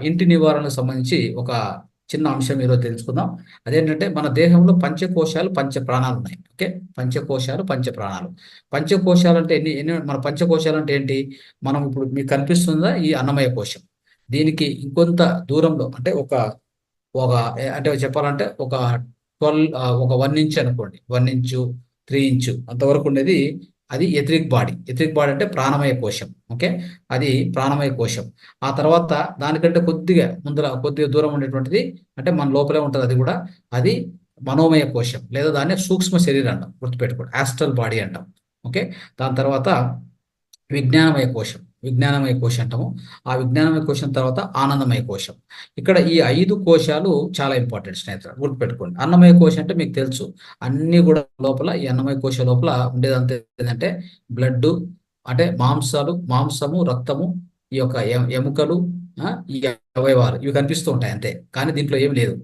ఇంటి నివారణకు సంబంధించి ఒక చిన్న అంశం ఈరోజు తెలుసుకుందాం. అదేంటంటే మన దేహంలో పంచకోశాలు పంచ ప్రాణాలు ఉన్నాయి. ఓకే, పంచకోశాలు పంచ ప్రాణాలు. పంచకోశాలు అంటే ఎన్ని ఎన్ని మన పంచకోశాలు అంటే ఏంటి? మనం ఇప్పుడు మీకు కనిపిస్తుందా ఈ అన్నమయ కోశం? దీనికి ఇంకొంత దూరంలో అంటే ఒక అంటే చెప్పాలంటే ఒక 12 ఒక 1 ఇంచ్ అనుకోండి, 1 ఇంచు 3 ఇంచు అంతవరకు ఉండేది. అది ఎథరిక్ బాడీ. ఎథరిక్ బాడీ అంటే ప్రాణమయ కోశం. ఓకే, అది ప్రాణమయ కోశం. ఆ తర్వాత దానికంటే కొద్దిగా దూరం ఉండేటువంటిది అంటే మన లోపలే ఉంటుంది అది కూడా. అది మనోమయ కోశం లేదా దాన్ని సూక్ష్మ శరీరం అంటాం, గుర్తుపెట్టుకోండి, ఆస్ట్రల్ బాడీ అంటాం. ఓకే, దాని తర్వాత విజ్ఞానమయ కోశం. విజ్ఞానమయ కోశం అంటాము. ఆ విజ్ఞానమయ కోశం తర్వాత ఆనందమయ కోశం. ఇక్కడ ఈ 5 కోశాలు చాలా ఇంపార్టెంట్ స్నేహితులు, గుర్తుపెట్టుకోండి. అన్నమయ కోశం అంటే మీకు తెలుసు, అన్ని కూడా లోపల ఈ అన్నమయ కోశం లోపల ఉండేదంతా ఏంటంటే బ్లడ్, అంటే మాంసము, రక్తము, ఈ యొక్క ఎముకలు, ఈ అవయవాలు ఇవి కనిపిస్తూ ఉంటాయి అంతే. కానీ దీంట్లో ఏమి లేదు.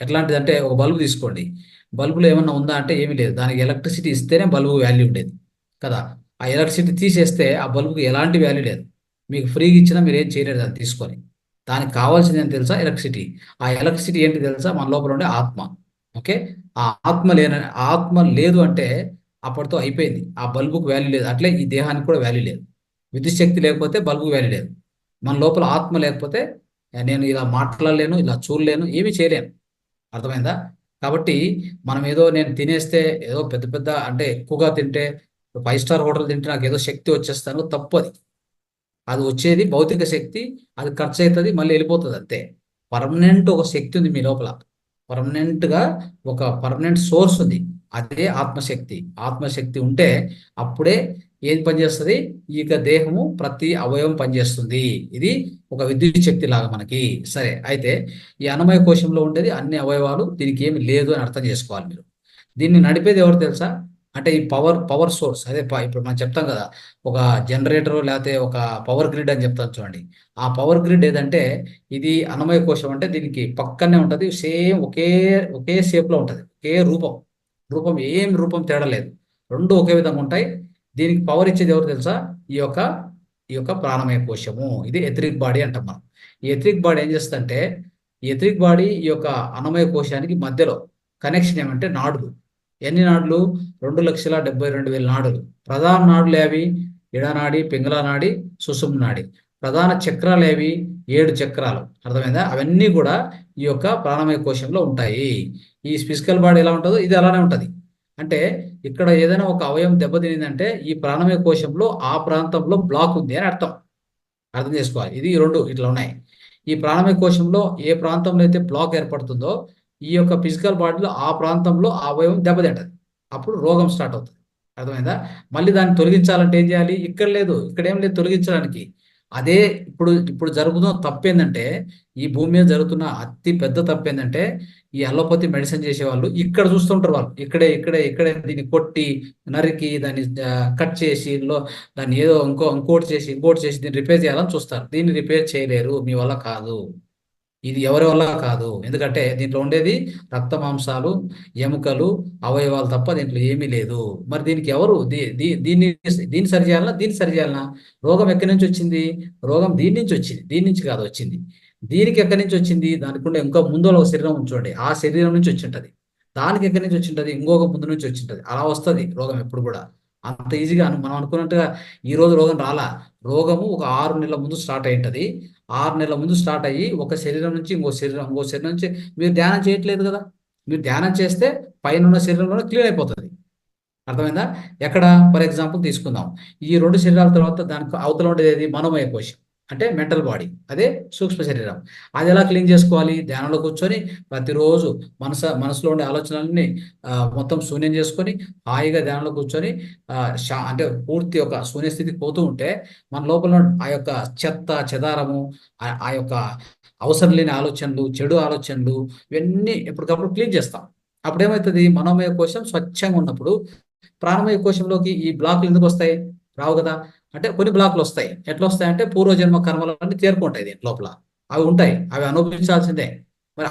ఎట్లాంటిదంటే ఒక బల్బు తీసుకోండి, బల్బులో ఏమన్నా ఉందా అంటే ఏమీ లేదు. దానికి ఎలక్ట్రిసిటీ ఇస్తేనే బల్బు వాల్యూ ఉండేది కదా. ఆ ఎలక్ట్రిసిటీ తీసేస్తే ఆ బల్బుకి ఎలాంటి వాల్యూ లేదు. మీకు ఫ్రీగా ఇచ్చినా మీరు ఏం చేయలేరు దాన్ని తీసుకొని. దానికి కావాల్సింది ఏంటి తెలుసా? ఎలక్ట్రిసిటీ. ఆ ఎలక్ట్రిసిటీ ఏంటి తెలుసా? మన లోపల ఉండే ఆత్మ. ఓకే, ఆ ఆత్మ లేదు అంటే అప్పటితో అయిపోయింది. ఆ బల్బుకు వాల్యూ లేదు. అట్లే ఈ దేహానికి కూడా వాల్యూ లేదు. విద్యుత్ శక్తి లేకపోతే బల్బుకు వాల్యూ లేదు. మన లోపల ఆత్మ లేకపోతే నేను ఇలా మాట్లాడలేను, ఇలా చూడలేను, ఏమీ చేయలేను. అర్థమైందా? కాబట్టి మనం ఏదో నేను తినేస్తే ఏదో పెద్ద పెద్ద అంటే ఎక్కువగా తింటే 5 స్టార్ హోటల్ తింటే నాకు ఏదో శక్తి వచ్చేస్తాను, తప్పు అది. అది వచ్చేది భౌతిక శక్తి. అది ఖర్చు అవుతుంది, మళ్ళీ వెళ్ళిపోతుంది అంతే. పర్మనెంట్ ఒక శక్తి ఉంది మీ లోపల. పర్మనెంట్ గా ఒక పర్మనెంట్ సోర్స్ ఉంది. అదే ఆత్మశక్తి. ఆత్మశక్తి ఉంటే అప్పుడే ఏం పనిచేస్తుంది? ఇక దేహము ప్రతి అవయవం పనిచేస్తుంది. ఇది ఒక విద్యుత్ శక్తి లాగా మనకి. సరే, అయితే ఈ అన్నమయ కోశంలో ఉండేది అన్ని అవయవాలు, దీనికి ఏమి లేదు అని అర్థం చేసుకోవాలి మీరు. దీన్ని నడిపేది ఎవరు తెలుసా? అంటే ఈ పవర్ సోర్స్ అదే ఇప్పుడు మనం చెప్తాం కదా, ఒక జనరేటర్ లేకపోతే ఒక పవర్ గ్రిడ్ అని చెప్తాం చూడండి. ఆ పవర్ గ్రిడ్ ఏదంటే ఇది అన్నమయ కోశం అంటే దీనికి పక్కనే ఉంటది. సేమ్ ఒకే ఒకే షేప్ లో ఉంటది, ఒకే రూపం. ఏం రూపం తేడా లేదు, రెండు ఒకే విధంగా ఉంటాయి. దీనికి పవర్ ఇచ్చేది ఎవరు తెలుసా? ఈ యొక్క ఈ యొక్క ప్రాణమయ కోశము. ఇది ఎథరిక్ బాడీ అంటాం మనం. ఈ ఎథరిక్ బాడీ ఏం చేస్తుందంటే, ఈ ఎథరిక్ బాడీ ఈ యొక్క అన్నమయ కోశానికి మధ్యలో కనెక్షన్ ఏమంటే నాడులు. ఎన్ని నాడులు? 2,72,000 నాడులు. ప్రధాన నాడులు ఏవి? ఇడనాడి, పింగళ నాడి, సుషుమ్న నాడి. ప్రధాన చక్రాలు ఏవి? 7 చక్రాలు. అర్థమైందా? అవన్నీ కూడా ఈ యొక్క ప్రాణమయ కోశంలో ఉంటాయి. ఈ ఫిజికల్ బాడీ ఎలా ఉంటుందో ఇది అలానే ఉంటది. అంటే ఇక్కడ ఏదైనా ఒక అవయవం దెబ్బతినిందంటే ఈ ప్రాణమయ కోశంలో ఆ ప్రాంతంలో బ్లాక్ ఉంది అని అర్థం. అర్థం చేసుకోవాలి. ఇది ఈ రెండు ఇట్లా ఉన్నాయి. ఈ ప్రాణమయ కోశంలో ఏ ప్రాంతంలో అయితే బ్లాక్ ఏర్పడుతుందో ఈ యొక్క ఫిజికల్ బాడీలో ఆ ప్రాంతంలో ఆ అవయవం దెబ్బతింటది. అప్పుడు రోగం స్టార్ట్ అవుతుంది. అర్థమైందా? మళ్ళీ దాన్ని తొలగించాలంటే ఏం చేయాలి? ఇక్కడ లేదు, ఇక్కడ ఏం లేదు తొలగించడానికి. అదే ఇప్పుడు ఇప్పుడు జరుగుతున్న తప్పు ఏంటంటే, ఈ భూమి మీద జరుగుతున్న అతి పెద్ద తప్పు ఏంటంటే, ఈ అలోపతి మెడిసిన్ చేసేవాళ్ళు ఇక్కడ చూస్తుంటారు. వాళ్ళు ఇక్కడే దీన్ని కొట్టి నరికి దాన్ని కట్ చేసి దాన్ని ఏదో ఇంకోటి చేసి దీన్ని రిపేర్ చేయాలని చూస్తారు. దీన్ని రిపేర్ చేయలేరు, మీ వల్ల కాదు. ఇది ఎవరి వల్ల కాదు. ఎందుకంటే దీంట్లో ఉండేది రక్త మాంసాలు, ఎముకలు, అవయవాలు తప్ప దీంట్లో ఏమీ లేదు. మరి దీనికి ఎవరు దీన్ని దీన్ని సరి చేయాలన్నా, దీన్ని సరి చేయాలన్నా? రోగం ఎక్కడి నుంచి వచ్చింది? రోగం దీని నుంచి వచ్చింది, దీని నుంచి కాదు వచ్చింది. దీనికి ఎక్కడి నుంచి వచ్చింది? దానికి ఉండే ఇంకో ముందు ఒక శరీరం ఉంచండి, ఆ శరీరం నుంచి వచ్చి ఉంటది. దానికి ఎక్కడి నుంచి వచ్చి ఉంటది? ఇంకొక ముందు నుంచి వచ్చి ఉంటది. అలా వస్తుంది రోగం ఎప్పుడు కూడా. అంత ఈజీగా మనం అనుకున్నట్టుగా ఈ రోజు రోగం రాలా. రోగము ఒక 6 నెలల ముందు స్టార్ట్ అయి ఉంటది. 6 నెలల ముందు స్టార్ట్ అయ్యి ఒక శరీరం నుంచి ఇంకో శరీరం నుంచి. మీరు ధ్యానం చేయట్లేదు కదా. మీరు ధ్యానం చేస్తే పైన ఉన్న శరీరంలో క్లియర్ అయిపోతుంది. అర్థమైందా? ఎక్కడ? ఫర్ ఎగ్జాంపుల్ తీసుకుందాం. ఈ రెండు శరీరాల తర్వాత దానికి అవతల ఉండేది ఏది? మనోమయ కోశం, అంటే మెంటల్ బాడీ. అదే సూక్ష్మ శరీరం. అది ఎలా క్లీన్ చేసుకోవాలి? ధ్యానంలో కూర్చొని ప్రతిరోజు మనసులో ఉండే ఆలోచనలన్నీ మొత్తం శూన్యం చేసుకొని హాయిగా ధ్యానంలో కూర్చొని అంటే పూర్తి ఒక శూన్య స్థితికి పోతూ ఉంటే మన లోపల ఆ యొక్క చెత్త చెదారము, ఆ యొక్క అవసరం లేని ఆలోచనలు, చెడు ఆలోచనలు, ఇవన్నీ ఎప్పటికప్పుడు క్లీన్ చేస్తాం. అప్పుడు ఏమవుతుంది? మనోమయ కోశం స్వచ్ఛంగా ఉన్నప్పుడు ప్రాణమయ కోశంలోకి ఈ బ్లాక్లు ఎందుకు వస్తాయి? రావు కదా. అంటే కొన్ని బ్లాక్లు వస్తాయి. ఎట్లా వస్తాయంటే పూర్వజన్మ కర్మలన్నీ చేరుకుంటాయి దీని లోపల. అవి ఉంటాయి, అవి అనుభవించాల్సిందే. మరి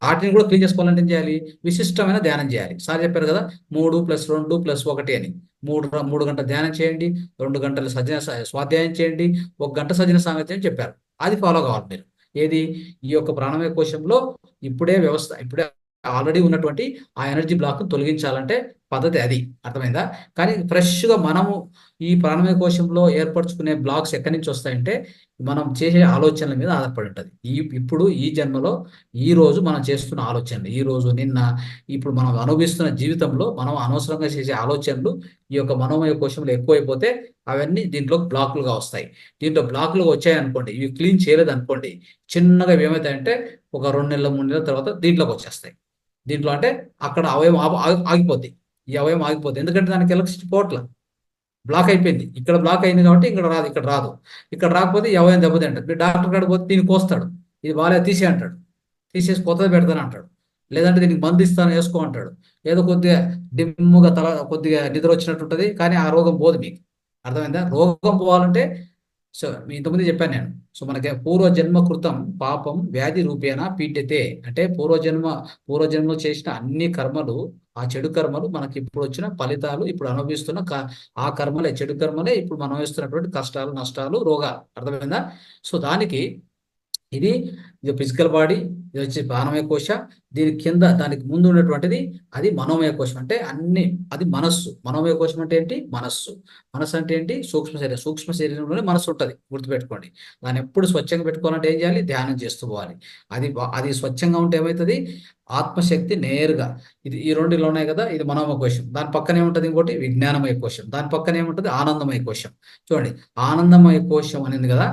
వాటిని కూడా క్లీన్ చేసుకోవాలంటే ఏం చేయాలి? విశిష్టమైన ధ్యానం చేయాలి. సార్ చెప్పారు కదా, 3+2+1 అని. 3 గంటల ధ్యానం చేయండి, 2 గంటలు స్వాధ్యాయం చేయండి, 1 గంట సజ్జన సాంగత్యం చెప్పారు. అది ఫాలో కావాలి మీరు. ఏది ఈ యొక్క ప్రాణమయ కోశంలో ఇప్పుడే ఆల్రెడీ ఉన్నటువంటి ఆ ఎనర్జీ బ్లాక్ తొలగించాలంటే పద్ధతి అది. అర్థమైందా? కానీ ఫ్రెష్గా మనము ఈ ప్రాణమయ కోశంలో ఏర్పరచుకునే బ్లాక్స్ ఎక్కడి నుంచి వస్తాయంటే మనం చేసే ఆలోచనల మీద ఆధారపడి ఉంటుంది. ఇప్పుడు ఈ జన్మలో ఈ రోజు మనం చేస్తున్న ఆలోచనలు, ఈ రోజు నిన్న ఇప్పుడు మనం అనుభవిస్తున్న జీవితంలో మనం అనవసరంగా చేసే ఆలోచనలు ఈ యొక్క మనోమయ కోశంలో ఎక్కువైపోతే అవన్నీ దీంట్లో బ్లాకులుగా వస్తాయి. దీంట్లో బ్లాకులుగా వచ్చాయనుకోండి, ఇవి క్లీన్ చేయలేదు అనుకోండి, చిన్నగా ఏమవుతాయంటే ఒక 2 నెలల 3 నెలల తర్వాత దీంట్లోకి వచ్చేస్తాయి. దీంట్లో అంటే అక్కడ అవయవం ఆగిపోద్ది. ఈ అవయవం ఆగిపోద్ది. ఎందుకంటే దానికి ఎలక్ట్రిసిటీ పోవట్ల, బ్లాక్ అయిపోయింది. ఇక్కడ బ్లాక్ అయింది కాబట్టి ఇక్కడ రాదు, ఇక్కడ రాదు. ఇక్కడ రాకపోతే ఈ అవయవం దెబ్బతింటది. మీరు డాక్టర్ కాడికి పోతే దీన్ని కోస్తాడు, ఇది బాగాలేదు తీసే అంటాడు, తీసేసి కొత్తది పెడతాను అంటాడు. లేదంటే దీనికి మందు ఇస్తాను వేసుకో అంటాడు. ఏదో కొద్దిగా డిమ్ముగా కొద్దిగా నిద్ర వచ్చినట్టు ఉంటుంది, కానీ ఆ రోగం పోదు మీకు. అర్థమైందా? రోగం పోవాలంటే సో మీ ఇంతకుముందు చెప్పాను నేను. సో మనకి పూర్వజన్మ కృతం పాపం వ్యాధి రూపేణ పీడ్యతే అంటే పూర్వజన్మలో చేసిన అన్ని కర్మలు, ఆ చెడు కర్మలు మనకి ఇప్పుడు వచ్చిన ఫలితాలు, ఇప్పుడు అనుభవిస్తున్న ఆ కర్మలే, చెడు కర్మలే ఇప్పుడు మనం అనుభవిస్తున్నటువంటి కష్టాలు, నష్టాలు, రోగాలు. అర్థమైందా? సో దానికి ఇది ఫిజికల్ బాడీ, ఇది వచ్చి ప్రాణమయ కోశ, దీని కింద దానికి ముందు ఉన్నటువంటిది అది మనోమయ కోశం. అంటే అన్ని అది మనస్సు. మనోమయ కోశం అంటే ఏంటి? మనస్సు. మనస్సు అంటే ఏంటి? సూక్ష్మ శరీరం. సూక్ష్మ శరీరంలోనే మనస్సు ఉంటుంది, గుర్తుపెట్టుకోండి. దాన్ని ఎప్పుడు స్వచ్ఛంగా పెట్టుకోవాలంటే ఏం చేయాలి? ధ్యానం చేస్తూ పోవాలి. అది స్వచ్ఛంగా ఉంటే ఏమవుతుంది? ఆత్మశక్తి నేరుగా ఈ రెండులో ఉన్నాయి కదా, ఇది మనోమయ కోశం. దాని పక్కనే ఉంటుంది ఇంకోటి విజ్ఞానమయ కోశం. దాని పక్కనే ఉంటుంది ఆనందమయ కోశం. చూడండి, ఆనందమయ కోశం అనేది కదా,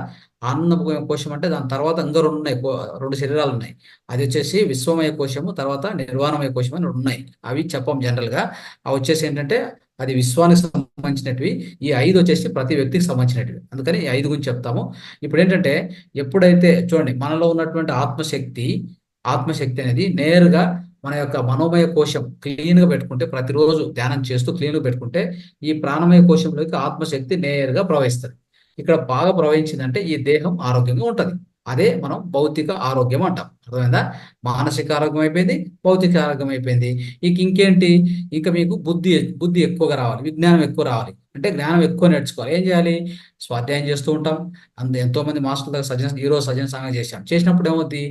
ఆనందమయ కోశం అంటే దాని తర్వాత ఇంకా రెండు ఉన్నాయి, రెండు శరీరాలు ఉన్నాయి. అది వచ్చేసి విశ్వమయ కోశము, తర్వాత నిర్వాణమయ కోశం అని ఉన్నాయి. అవి చెప్పం జనరల్గా. అవి వచ్చేసి ఏంటంటే అది విశ్వానికి సంబంధించినవి. ఈ 5 వచ్చేసి ప్రతి వ్యక్తికి సంబంధించినవి. అందుకని ఈ 5 గురించి చెప్తాము. ఇప్పుడు ఏంటంటే ఎప్పుడైతే చూడండి మనలో ఉన్నటువంటి ఆత్మశక్తి అనేది నేరుగా మన యొక్క మనోమయ కోశం క్లీన్గా పెట్టుకుంటే, ప్రతిరోజు ధ్యానం చేస్తూ క్లీన్గా పెట్టుకుంటే ఈ ప్రాణమయ కోశంలోకి ఆత్మశక్తి నేరుగా ప్రవహిస్తుంది. ఇక్కడ బాగా ప్రవహించిందంటే ఈ దేహం ఆరోగ్యంగా ఉంటుంది. అదే మనం భౌతిక ఆరోగ్యం అంటాం. అర్థమైందా? మానసిక ఆరోగ్యం అయిపోయింది, భౌతిక ఆరోగ్యం అయిపోయింది. ఇంకేంటి? ఇంకా మీకు బుద్ధి ఎక్కువగా రావాలి, విజ్ఞానం ఎక్కువ రావాలి అంటే జ్ఞానం ఎక్కువ నేర్చుకోవాలి. ఏం చేయాలి? స్వాధ్యాయం చేస్తూ ఉంటాం. ఎంతో మంది మాస్టర్ల ఈరోజు సజన సాంగం చేసినప్పుడు ఏమవుతుంది?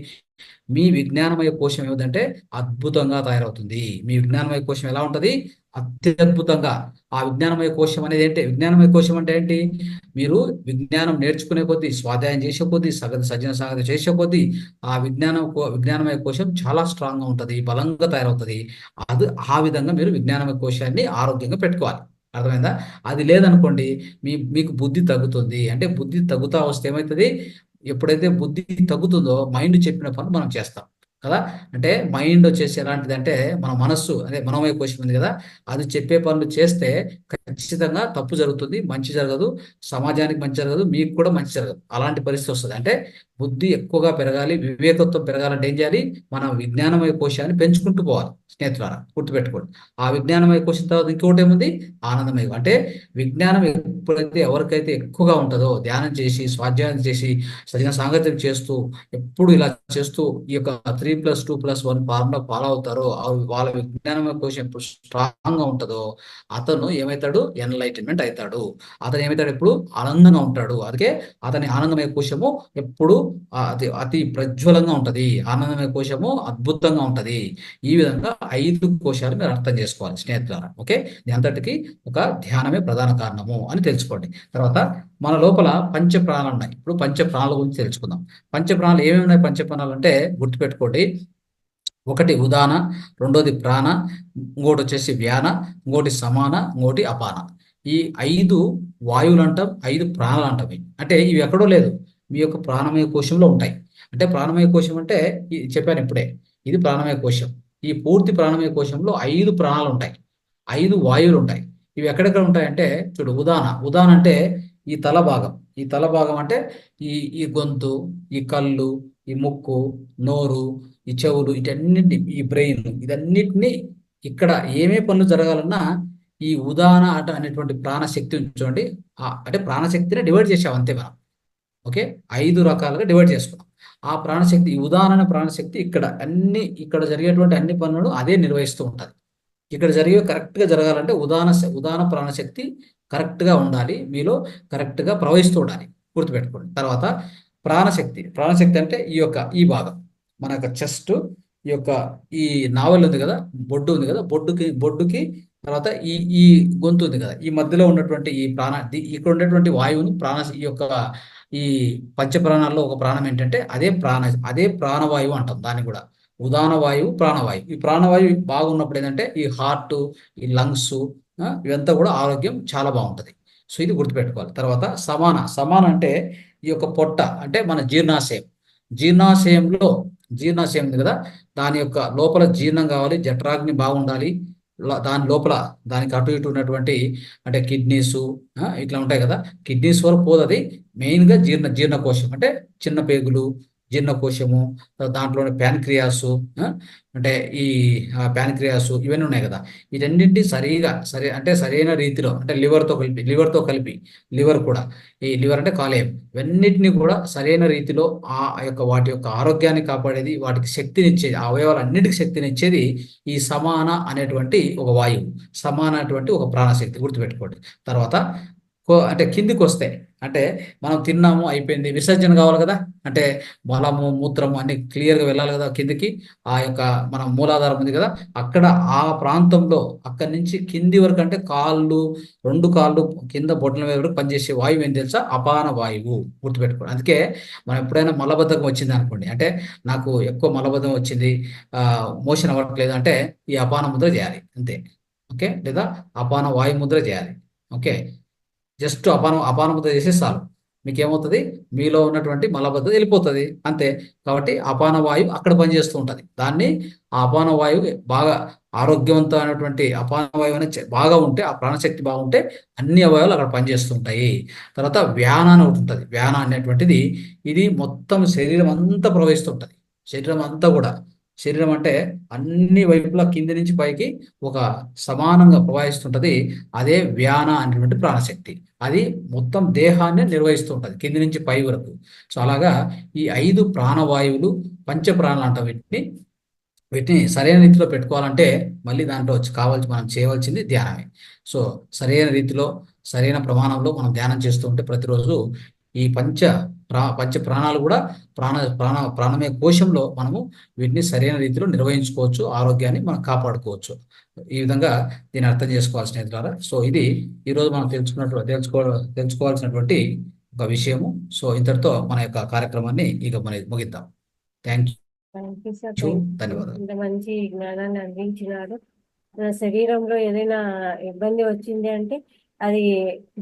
మీ విజ్ఞానమయ కోశం ఏమిటంటే అద్భుతంగా తయారవుతుంది. మీ విజ్ఞానమయ కోశం ఎలా ఉంటుంది? అత్యద్భుతంగా. ఆ విజ్ఞానమయ కోశం అనేది ఏంటి? విజ్ఞానమయ కోశం అంటే ఏంటి? మీరు విజ్ఞానం నేర్చుకునే కొద్దీ, స్వాధ్యాయం చేసే కొద్దీ, సజ్జన సాగతి చేసే కొద్దీ ఆ విజ్ఞానమయ కోశం చాలా స్ట్రాంగ్ గా ఉంటుంది, బలంగా తయారవుతుంది. ఆ విధంగా మీరు విజ్ఞానమయ కోశాన్ని ఆరోగ్యంగా పెట్టుకోవాలి. అర్థమైందా? అది లేదనుకోండి, మీకు బుద్ధి తగ్గుతుంది. అంటే బుద్ధి తగ్గుతా వస్తే ఏమవుతుంది? ఎప్పుడైతే బుద్ధి తగ్గుతుందో మైండ్ చెప్పిన పనులు మనం చేస్తాం కదా. అంటే మైండ్ వచ్చేసి ఎలాంటిది అంటే మన మనస్సు, అదే మనోమయ కోశం ఉంది కదా, అది చెప్పే పనులు చేస్తే ఖచ్చితంగా తప్పు జరుగుతుంది, మంచి జరగదు, సమాజానికి మంచి జరగదు, మీకు కూడా మంచి జరగదు. అలాంటి పరిస్థితి వస్తుంది. అంటే బుద్ధి ఎక్కువగా పెరగాలి, వివేకత్వం పెరగాలంటే ఏం చేయాలి? మన విజ్ఞానమయ కోశాన్ని పెంచుకుంటూ పోవాలి. స్నేహితులారా గుర్తుపెట్టుకోండి. ఆ విజ్ఞానమయ కోశం తర్వాత ఇంకోటి ఏముంది? ఆనందమయ. అంటే విజ్ఞానం ఎప్పుడైతే ఎవరికైతే ఎక్కువగా ఉంటుందో, ధ్యానం చేసి, స్వాధ్యాయం చేసి, సరైన సాంగత్యం చేస్తూ, ఎప్పుడు ఇలా చేస్తూ ఈ యొక్క 3+2+1 ఫార్ములా ఫాలో అవుతారో, వాళ్ళ విజ్ఞానమయ కోశం ఎప్పుడు స్ట్రాంగ్ గా ఉంటుందో అతను ఏమవుతాడు? ఎన్లైటన్మెంట్ అవుతాడు. అతను ఏమవుతాడు? ఎప్పుడు ఆనందంగా ఉంటాడు. అందుకే అతని ఆనందమయ కోశము ఎప్పుడు అతి ప్రజ్వలంగా ఉంటది. ఆనందమయ కోశము అద్భుతంగా ఉంటది. ఈ విధంగా 5 కోశాలు మీరు అర్థం చేసుకోవాలి స్నేహితులారా. ఓకే, దీని అంతటికి ఒక ధ్యానమే ప్రధాన కారణము అని తెలుసుకోండి. తర్వాత మన లోపల పంచ ప్రాణాలు ఉన్నాయి. ఇప్పుడు పంచ ప్రాణాల గురించి తెలుసుకుందాం. పంచ ప్రాణాలు ఏమేమి ఉన్నాయి? పంచ ప్రాణాలు అంటే గుర్తుపెట్టుకోండి, ఒకటి ఉదాన, రెండోది ప్రాణ, ఇంకోటి వచ్చేసి వ్యాన, ఇంకోటి సమాన, ఇంకోటి అపాన. ఈ 5 వాయువులు అంటాం, 5 ప్రాణాలు అంటాం. అంటే ఇవి ఎక్కడో లేదు, మీ యొక్క ప్రాణమయ కోశంలో ఉంటాయి. అంటే ప్రాణమయ కోశం అంటే చెప్పాను ఇప్పుడే, ఇది ప్రాణమయ కోశం. ఈ పూర్తి ప్రాణమయ కోశంలో 5 ప్రాణాలు ఉంటాయి, 5 వాయువులు ఉంటాయి. ఇవి ఎక్కడెక్కడ ఉంటాయంటే చూడు, ఉదాన అంటే ఈ తల భాగం. ఈ తల భాగం అంటే ఈ ఈ గొంతు, ఈ కళ్ళు, ఈ ముక్కు, నోరు, ఈ చెవులు, వీటన్నిటిని, ఈ బ్రెయిన్, ఇదన్నిటిని ఇక్కడ ఏమే పనులు జరగాలన్నా ఈ ఉదాన అట అనేటువంటి ప్రాణశక్తి ఉంచండి. అంటే ప్రాణశక్తిని డివైడ్ చేసాం అంతే మనం. ఓకే, 5 రకాలుగా డివైడ్ చేసుకున్నాం. ఆ ప్రాణశక్తి, ఈ ఉదాహరణ ప్రాణశక్తి ఇక్కడ జరిగేటువంటి అన్ని పనులను అదే నిర్వహిస్తూ ఉంటుంది. ఇక్కడ కరెక్ట్గా జరగాలంటే ఉదాహరణ ప్రాణశక్తి కరెక్ట్గా ఉండాలి, మీలో కరెక్ట్గా ప్రవహిస్తూ ఉండాలి. గుర్తుపెట్టుకోండి. తర్వాత ప్రాణశక్తి అంటే ఈ భాగం మన యొక్క చెస్ట్, ఈ యొక్క ఈ నావెల్ ఉంది కదా, బొడ్డు ఉంది కదా, బొడ్డుకి తర్వాత ఈ గొంతు ఉంది కదా, ఈ మధ్యలో ఉన్నటువంటి ఈ ఇక్కడ ఉన్నటువంటి వాయువును ఈ పంచ ప్రాణాల్లో ఒక ప్రాణం ఏంటంటే అదే ప్రాణవాయువు అంటాం దాన్ని కూడా. ఉదాన వాయువు, ప్రాణవాయువు. ఈ ప్రాణవాయువు బాగున్నప్పుడు ఏంటంటే ఈ హార్ట్, ఈ లంగ్స్, ఇవంతా కూడా ఆరోగ్యం చాలా బాగుంటుంది. సో ఇది గుర్తుపెట్టుకోవాలి. తర్వాత సమాన అంటే ఈ యొక్క పొట్ట అంటే మన జీర్ణాశయంలో జీర్ణాశయం ఉంది కదా, దాని యొక్క లోపల జీర్ణం కావాలి, జఠరాగ్ని బాగుండాలి. దాని లోపల దానికి అటు ఇటు ఉన్నటువంటి అంటే కిడ్నీస్ ఇట్లా ఉంటాయి కదా, కిడ్నీస్ వరకు పోదు. అది మెయిన్గా జీర్ణకోశం అంటే చిన్న పేగులు, జీర్ణకోశము, దాంట్లోనే ప్యాన్క్రియాసు, అంటే ఈ ప్యాన్క్రియాసు ఇవన్నీ ఉన్నాయి కదా, వీటన్నింటి సరైన రీతిలో అంటే లివర్తో కలిపి లివర్ కూడా, ఈ లివర్ అంటే కాలేయం, ఇవన్నిటిని కూడా సరైన రీతిలో వాటి యొక్క ఆరోగ్యాన్ని కాపాడేది, వాటికి శక్తినిచ్చేది, ఆ అవయవాలన్నిటికీ శక్తినిచ్చేది ఈ సమాన అనేటువంటి ఒక వాయువు, అనేటువంటి ఒక ప్రాణశక్తి గుర్తుపెట్టుకోండి. తర్వాత అంటే కిందికి వస్తే అంటే మనం తిన్నాము అయిపోయింది, విసర్జన కావాలి కదా, అంటే మలము మూత్రము అన్ని క్లియర్గా వెళ్ళాలి కదా కిందికి. మన మూలాధారం ఉంది కదా, అక్కడ ఆ ప్రాంతంలో అక్కడి నుంచి కింది వరకు అంటే రెండు కాళ్ళు కింద బొట్టల మీద వరకు పనిచేసే వాయువు ఏం తెలుసా? అపాన వాయువు. గుర్తుపెట్టుకోండి. అందుకే మనం ఎప్పుడైనా మలబద్ధకం వచ్చింది అనుకోండి, అంటే నాకు ఎక్కువ మలబద్ధకం వచ్చింది, మోషన్ అవ్వట్లేదు అంటే ఈ అపాన ముద్ర చేయాలి అంతే. ఓకే, లేదా అపాన వాయు ముద్ర చేయాలి. ఓకే, జస్ట్ అపాన ముద్ర చేసే చాలు, మీకు ఏమవుతుంది, మీలో ఉన్నటువంటి మలబద్ధత వెళ్ళిపోతుంది అంతే. కాబట్టి అపాన వాయువు అక్కడ పనిచేస్తూ ఉంటుంది. దాన్ని ఆ అపాన వాయువు బాగా ఆరోగ్యవంతమైనటువంటి అపాన వాయువు అనేది బాగా ఉంటే, ఆ ప్రాణశక్తి బాగుంటే అన్ని అవయవాలు అక్కడ పనిచేస్తుంటాయి. తర్వాత వ్యాన అని ఒకటి ఉంటుంది. వ్యాన అనేటువంటిది ఇది మొత్తం శరీరం అంతా ప్రవహిస్తుంటుంది. శరీరం అంటే అన్ని వైపులా కింది నుంచి పైకి ఒక సమానంగా ప్రవహిస్తుంటది. అదే వ్యాన అనేటువంటి ప్రాణశక్తి. అది మొత్తం దేహాన్ని నిర్వహిస్తూ ఉంటుంది కింది నుంచి పై వరకు. సో అలాగా ఈ 5 ప్రాణవాయువులు పంచ ప్రాణాలు అంటాం వీటిని సరైన రీతిలో పెట్టుకోవాలంటే మళ్ళీ దాంట్లో మనం చేయవలసింది ధ్యానమే. సో సరైన రీతిలో సరైన ప్రమాణంలో మనం ధ్యానం చేస్తూ ఉంటే ప్రతిరోజు ఈ పంచ ప్రాణాలు కూడా ప్రాణమే కోశంలో మనము వీటిని సరైన రీతిలో నిర్వహించుకోవచ్చు, ఆరోగ్యాన్ని మనం కాపాడుకోవచ్చు. ఈ విధంగా దీన్ని అర్థం చేసుకోవాలి స్నేహితులారా. సో ఇది ఈరోజు మనం తెలుసుకోవాల్సినటువంటి ఒక విషయము. సో ఇంతటితో మన యొక్క కార్యక్రమాన్ని ఇక ముగిద్దాం. థ్యాంక్ యూ, ధన్యవాదాలు. ఇంత మంచి జ్ఞానాన్ని అందించినారు. శరీరంలో ఏదైనా ఇబ్బంది వచ్చింది అంటే అది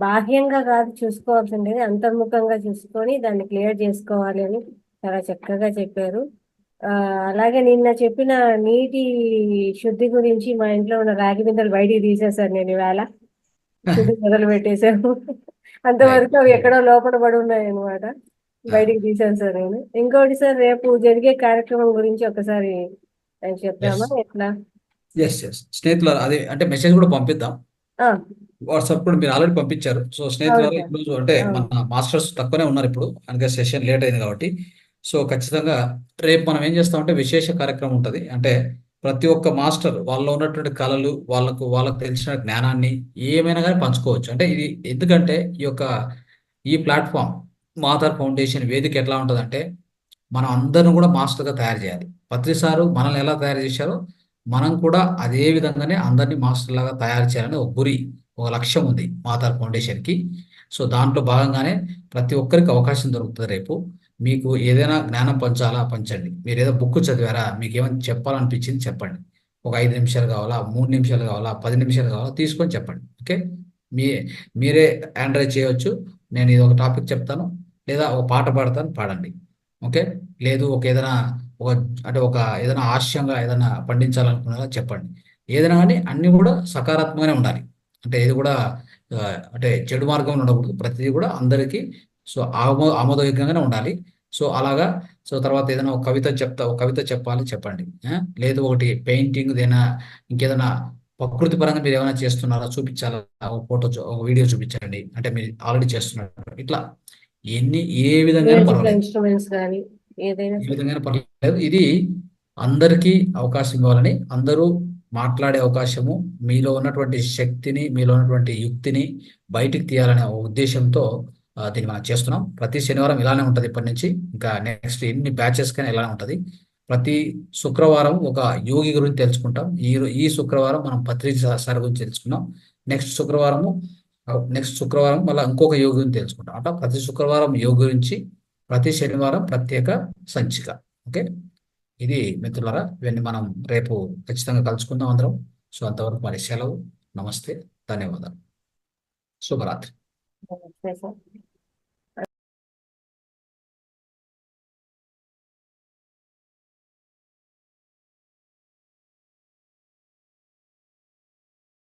బాహ్యంగా కాదు చూసుకోవాల్సింది, అంతర్ముఖంగా చూసుకొని దాన్ని క్లియర్ చేసుకోవాలి అని చాలా చక్కగా చెప్పారు. అలాగే నిన్న చెప్పిన నీటి శుద్ధి గురించి మా ఇంట్లో ఉన్న రాగి బిందెలు బయటికి తీసేసాను నేను ఇవాళ. శుద్ధి మొదలు పెట్టేశాను. అంతవరకు అవి ఎక్కడో లోపల పడి ఉన్నాయి అనమాట, బయటికి తీసాను సార్ నేను. ఇంకోటి సార్, రేపు జరిగే కార్యక్రమం గురించి ఒకసారి చెప్తామా ఎట్లా? స్నేహితులు అదే అంటే మెసేజ్ కూడా పంపిద్దాం, వాట్సాప్ కూడా మీరు ఆల్రెడీ పంపించారు. సో స్నేహితులు ఈరోజు అంటే మన మాస్టర్స్ తక్కువనే ఉన్నారు ఇప్పుడు, అందుకే సెషన్ లేట్ అయింది కాబట్టి. సో ఖచ్చితంగా రేపు మనం ఏం చేస్తామంటే విశేష కార్యక్రమం ఉంటుంది. అంటే ప్రతి ఒక్క మాస్టర్ వాళ్ళలో ఉన్నటువంటి కళలు, వాళ్ళకు తెలిసిన జ్ఞానాన్ని ఏమైనా కానీ పంచుకోవచ్చు. అంటే ఇది ఎందుకంటే ఈ ప్లాట్ఫామ్ మాతర్ ఫౌండేషన్ వేదిక ఎట్లా ఉంటుందంటే మనం అందరం కూడా మాస్టర్గా తయారు చేయాలి. పత్రిసారు మనల్ని ఎలా తయారు చేశారో మనం కూడా అదే విధంగానే అందరినీ మాస్టర్ లాగా తయారు చేయాలని ఒక లక్ష్యం ఉంది మాతర్ ఫౌండేషన్కి. సో దాంట్లో భాగంగానే ప్రతి ఒక్కరికి అవకాశం దొరుకుతుంది రేపు. మీకు ఏదైనా జ్ఞానం పంచండి. మీరు ఏదో బుక్ చదివారా, మీకు ఏమైనా చెప్పాలనిపించింది చెప్పండి. ఒక 5 నిమిషాలు కావాలా, 3 నిమిషాలు కావాలా, 10 నిమిషాలు కావాలా, తీసుకొని చెప్పండి. ఓకే, మీరే ఆండ్రైజ్ చేయవచ్చు. నేను ఇది ఒక టాపిక్ చెప్తాను, లేదా ఒక పాట పాడతాను, పాడండి. ఓకే, లేదు ఏదైనా హాస్యంగా ఏదైనా పండించాలనుకున్నారా చెప్పండి. ఏదైనా కానీ అన్ని కూడా సకారాత్మకంగానే ఉండాలి. అంటే ఇది కూడా అంటే చెడు మార్గంలో ఉండకూడదు. ప్రతిదీ కూడా అందరికీ సో ఆమోదయోగ్యంగానే ఉండాలి. సో అలాగా. సో తర్వాత ఏదైనా ఒక కవిత చెప్పండి. లేదు ఒకటి పెయింటింగ్ ఇంకేదైనా ప్రకృతి పరంగా మీరు ఏమైనా చేస్తున్నారా చూపించాలా, ఒక ఫోటో ఒక వీడియో చూపించండి. అంటే మీరు ఆల్రెడీ చేస్తున్నారు. ఇట్లా ఏ విధంగా పర్లేదు. ఇది అందరికీ అవకాశం ఇవ్వాలని, అందరూ మాట్లాడే అవకాశము, మీలో ఉన్నటువంటి శక్తిని, మీలో ఉన్నటువంటి యుక్తిని బయటికి తీయాలనే ఉద్దేశంతో దీన్ని మనం చేస్తున్నాం. ప్రతి శనివారం ఇలానే ఉంటుంది ఇప్పటి నుంచి. ఇంకా నెక్స్ట్ ఎన్ని బ్యాచెస్ కానీ ఇలానే ఉంటుంది. ప్రతి శుక్రవారం ఒక యోగి గురించి తెలుసుకుంటాం. ఈ శుక్రవారం మనం పత్రిజీ సార్ గురించి తెలుసుకున్నాం. నెక్స్ట్ శుక్రవారం మళ్ళీ ఇంకొక యోగి గురించి తెలుసుకుంటాం. అట్లా ప్రతి శుక్రవారం యోగి గురించి, ప్రతి శనివారం ప్రత్యేక సంచిక. ఓకే, ఇది మిత్రులారా, ఇవన్నీ మనం రేపు ఖచ్చితంగా కలుసుకుందాం అందరం. సో అంతవరకు మరి సెలవు. నమస్తే, ధన్యవాదాలు, శుభరాత్రి. నమస్తే సార్.